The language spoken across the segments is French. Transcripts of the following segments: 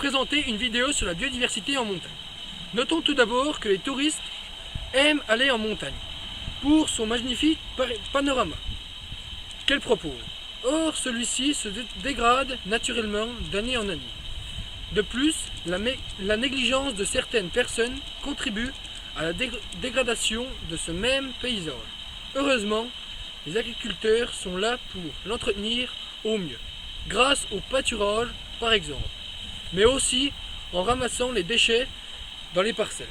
présenter une vidéo sur la biodiversité en montagne. Notons tout d'abord que les touristes aiment aller en montagne pour son magnifique panorama qu'elle propose. Or, celui-ci se dégrade naturellement d'année en année. De plus, la négligence de certaines personnes contribue à la dégradation de ce même paysage. Heureusement, les agriculteurs sont là pour l'entretenir au mieux, grâce au pâturage par exemple, mais aussi en ramassant les déchets dans les parcelles.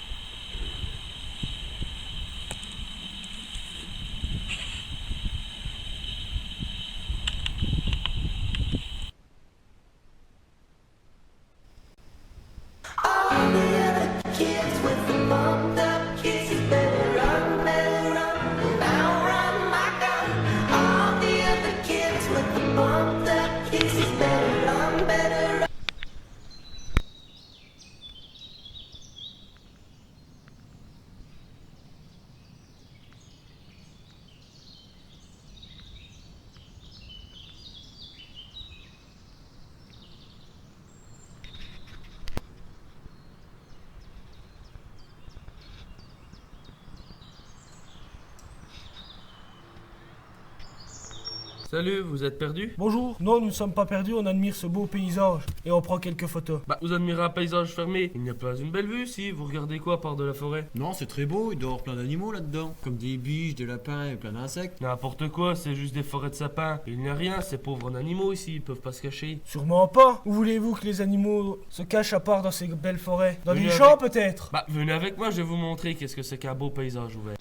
Salut, vous êtes perdu? Bonjour, non, nous ne sommes pas perdus, on admire ce beau paysage et on prend quelques photos. Bah, vous admirez un paysage fermé. Il n'y a pas une belle vue si vous regardez quoi par de la forêt? Non, c'est très beau, il doit y avoir plein d'animaux là-dedans, comme des biches, des lapins et plein d'insectes. N'importe quoi, c'est juste des forêts de sapins. Il n'y a rien, ces pauvres en animaux ici, ils peuvent pas se cacher. Sûrement pas. Où voulez-vous que les animaux se cachent à part dans ces belles forêts? Dans Venez les champs avec- peut-être? Bah, venez avec moi, je vais vous montrer qu'est-ce que c'est qu'un beau paysage ouvert.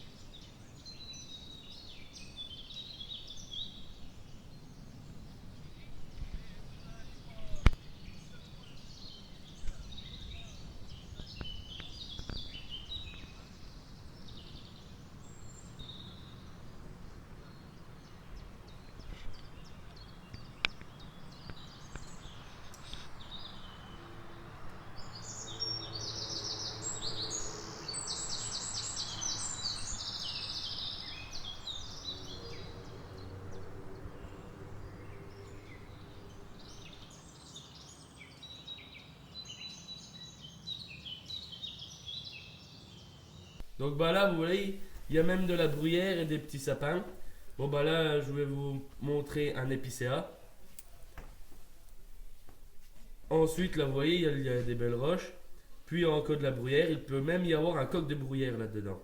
Donc bah là, vous voyez, il y a même de la bruyère et des petits sapins. Bon bah là, je vais vous montrer un épicéa. Ensuite, là, vous voyez, il y a des belles roches. Puis encore de la bruyère. Il peut même y avoir un coq de bruyère là-dedans.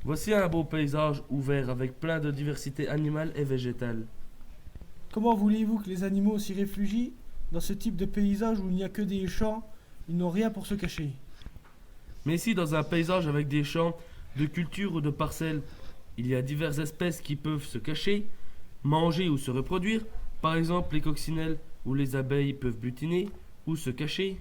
Voici un beau paysage ouvert avec plein de diversité animale et végétale. Comment voulez-vous que les animaux s'y réfugient dans ce type de paysage où il n'y a que des champs? Ils n'ont rien pour se cacher. Mais ici, dans un paysage avec des champs de culture ou de parcelles, il y a diverses espèces qui peuvent se cacher, manger ou se reproduire. Par exemple, les coccinelles ou les abeilles peuvent butiner ou se cacher.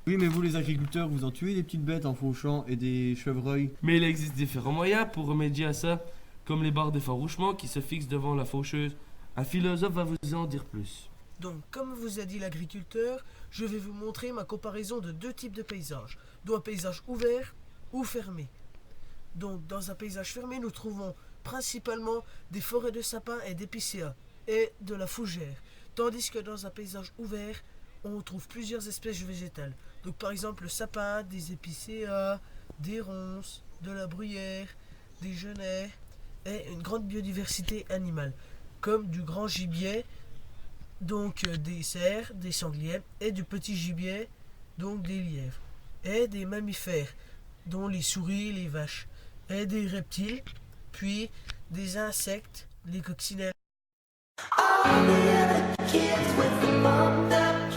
Oui, mais vous les agriculteurs, vous en tuez des petites bêtes en fauchant et des chevreuils. Mais il existe différents moyens pour remédier à ça, comme les barres d'effarouchement qui se fixent devant la faucheuse. Un philosophe va vous en dire plus. Donc, comme vous a dit l'agriculteur, je vais vous montrer ma comparaison de deux types de paysages, dont un paysage ouvert ou fermé. Donc, dans un paysage fermé, nous trouvons principalement des forêts de sapins et d'épicéas et de la fougère, tandis que dans un paysage ouvert, on trouve plusieurs espèces végétales. Donc, par exemple, le sapin, des épicéas, des ronces, de la bruyère, des genêts et une grande biodiversité animale, comme du grand gibier, donc des cerfs, des sangliers, et du petit gibier, donc des lièvres, et des mammifères, dont les souris, les vaches, et des reptiles, puis des insectes, les coccinelles. All the other kids with the bump up